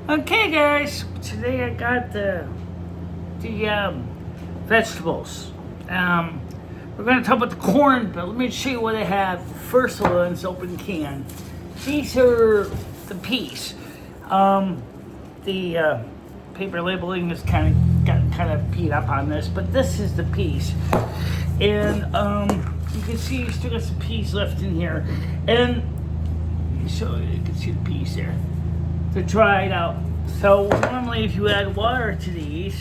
Okay, guys. Today I got the vegetables. We're going to talk about the corn, but let me show you what I have. First of all, in this open can. These are the peas. The paper labeling has gotten kind of beat up on this, but this is the peas. And you can see you still got some peas left in here. And so you can see the peas there. They're dried out. So normally if you add water to these,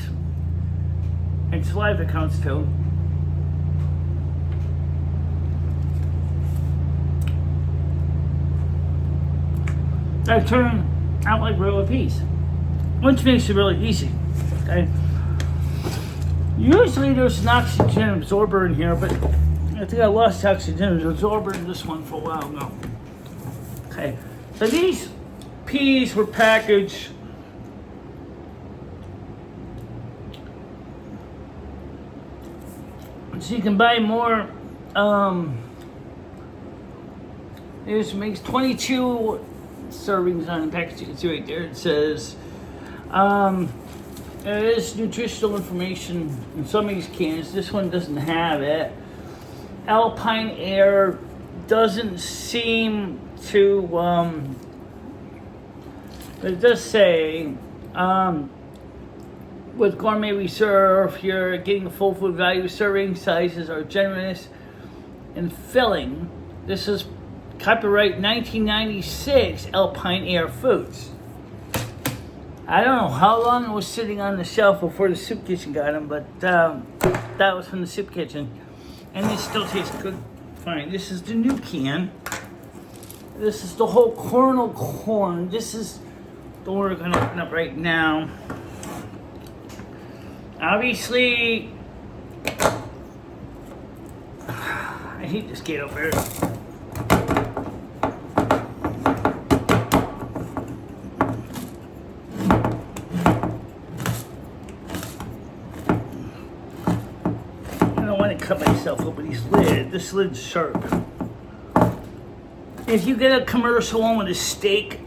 and saliva counts too, they turn out like regular peas, which makes it really easy. Okay. Usually there's an oxygen absorber in here, but I think I lost the oxygen absorber in this one for a while now. Okay, so these peas were packaged so you can buy more. It makes 22 servings on the package. You can see right there it says there is nutritional information in some of these cans. This one doesn't have it. Alpine Air doesn't seem to but it does say with Gourmet Reserve you're getting a full food value. Serving sizes are generous and filling. This is copyright 1996 Alpine Air Foods. I don't know how long it was sitting on the shelf before the soup kitchen got them, but that was from the soup kitchen. And this still tastes good. Fine. This is the new can. This is the whole kernel corn. This is the one we're going to open up right now. Obviously, I hate this can opener. Cut myself open this lid. This lid's sharp. If you get a commercial one with a steak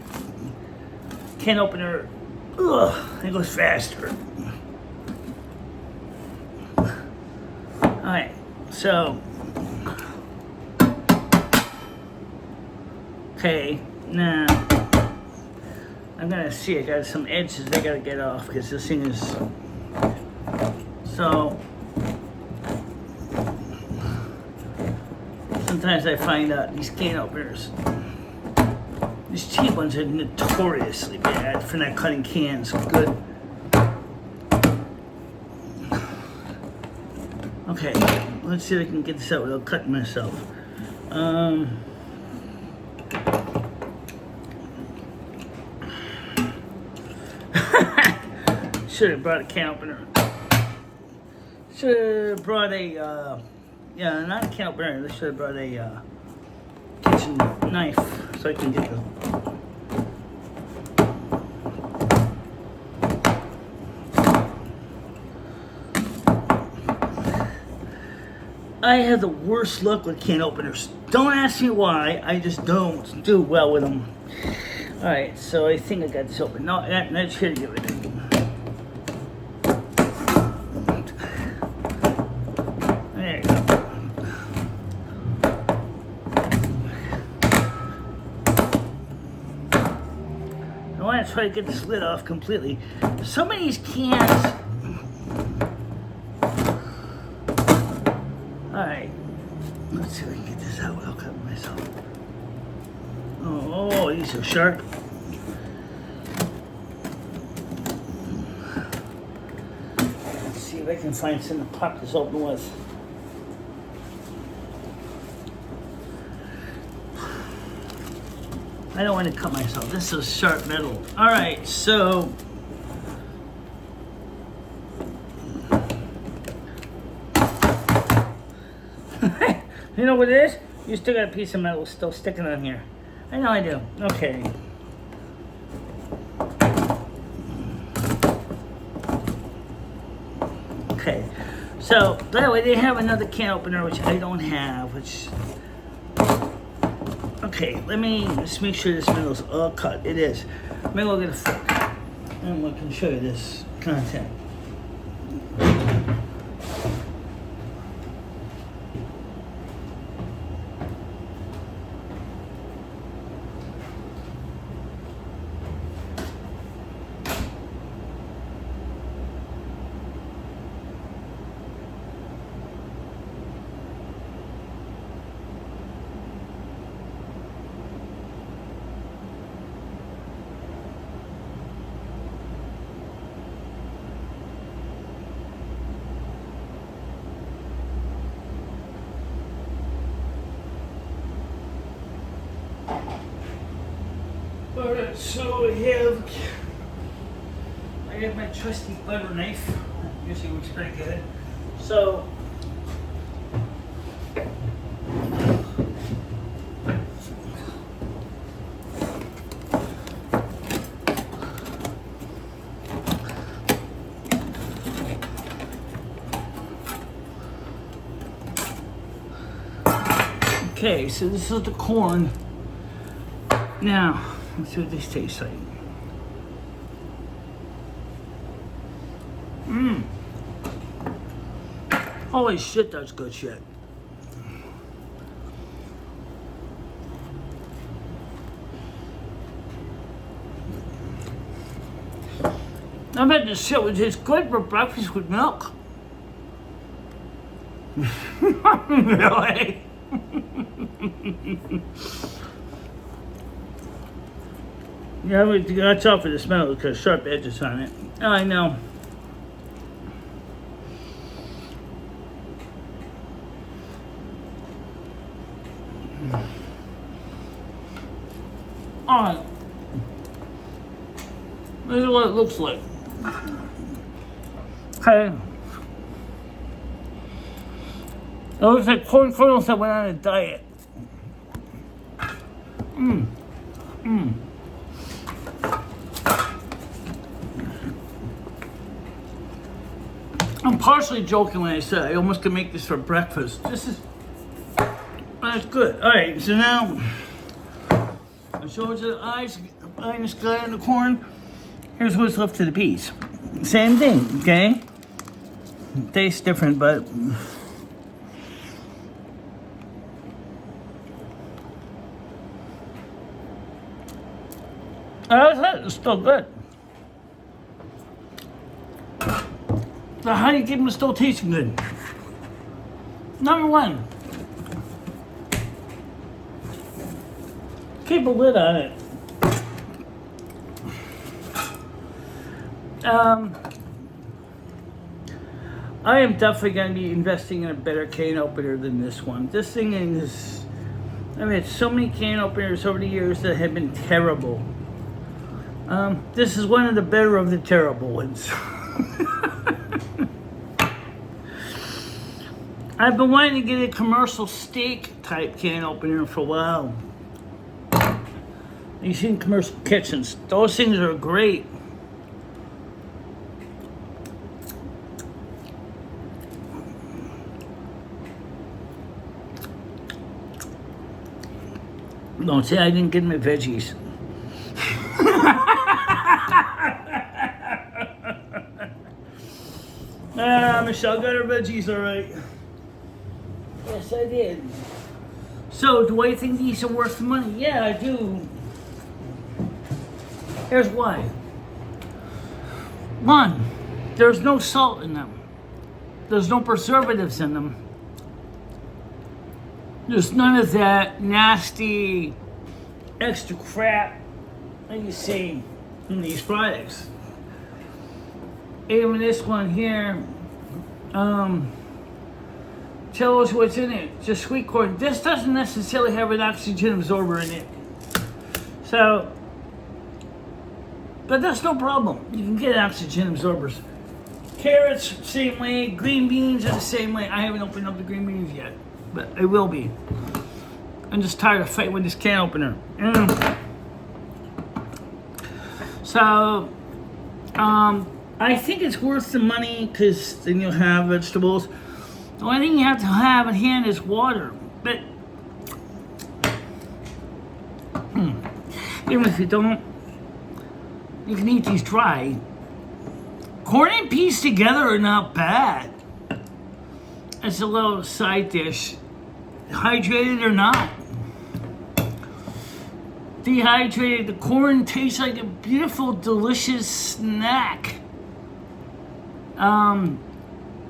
can opener, it goes faster. Alright, so okay, now I'm gonna see. I got some edges I gotta get off because this thing is so. Sometimes I find out these can openers, these cheap ones are notoriously bad for not cutting cans good. Okay, let's see if I can get this out without cutting myself. Should have brought a can opener. Should have brought a yeah, not a can opener. They should have brought a kitchen knife so I can get the. I have the worst luck with can openers. Don't ask me why. I just don't do well with them. All right, so I think I got this open. No, that should get rid of it. I want to try to get this lid off completely. Some of these cans. Alright. Let's see if I can get this out without cutting myself. Oh, these are sharp. Let's see if I can find something to pop this open with. I don't want to cut myself. This is sharp metal. All right, so you know what it is? You still got a piece of metal still sticking on here. I know I do. Okay. Okay. So, by the way, they have another can opener, which I don't have, which Okay, let me just make sure this middle's all cut. It is. Maybe I'll get a fork. And I can show you this content. Alright, so I have my trusty butter knife. That usually works pretty good. So okay, so this is the corn. Now, let's see what this tastes like. Holy shit, that's good shit. I bet this shit would taste good for breakfast with milk. Really? Yeah, that's all for the smell because sharp edges on it. Oh, I know. Alright. This is what it looks like. Okay. It looks like corn kernels that went on a diet. I'm partially joking when I say I almost can make this for breakfast. That's good. Alright, so now I showed you the eyes behind the sky and the corn. Here's what's left of the peas. Same thing, okay? Tastes different, but it's still good. The honey gave them still tasting good. Number one, keep a lid on it. I am definitely going to be investing in a better can opener than this one. This thing is, I've had so many can openers over the years that have been terrible. This is one of the better of the terrible ones. I've been wanting to get a commercial steak type can opener for a while. You've seen commercial kitchens. Those things are great. Don't say I didn't get my veggies. Michelle got her veggies all right. Yes, I did. So, do I think these are worth the money? Yeah, I do. Here's why. One, there's no salt in them. There's no preservatives in them. There's none of that nasty extra crap that you see in these products. Even this one here, tell us what's in it. Just sweet corn. This doesn't necessarily have an oxygen absorber in it. So, but that's no problem. You can get oxygen absorbers. Carrots, same way. Green beans are the same way. I haven't opened up the green beans yet, but I will be. I'm just tired of fighting with this can opener. So, I think it's worth the money because then you'll have vegetables. The only thing you have to have at hand is water. But even if you don't, You can eat these dry. Corn and peas together are not bad. It's a little side dish. Hydrated or not. Dehydrated, the corn tastes like a beautiful, delicious snack.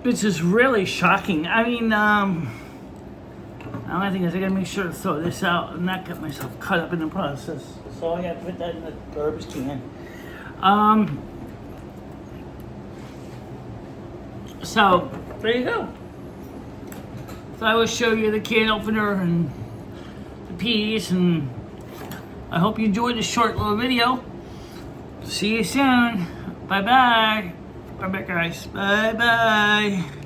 This is really shocking. I mean, I think I gotta make sure to throw this out and not get myself cut up in the process. So I gotta put that in the garbage can. So there you go. So I will show you the can opener and the peas, and I hope you enjoyed this short little video. See you soon. Bye bye. Bye bye, guys. Bye bye.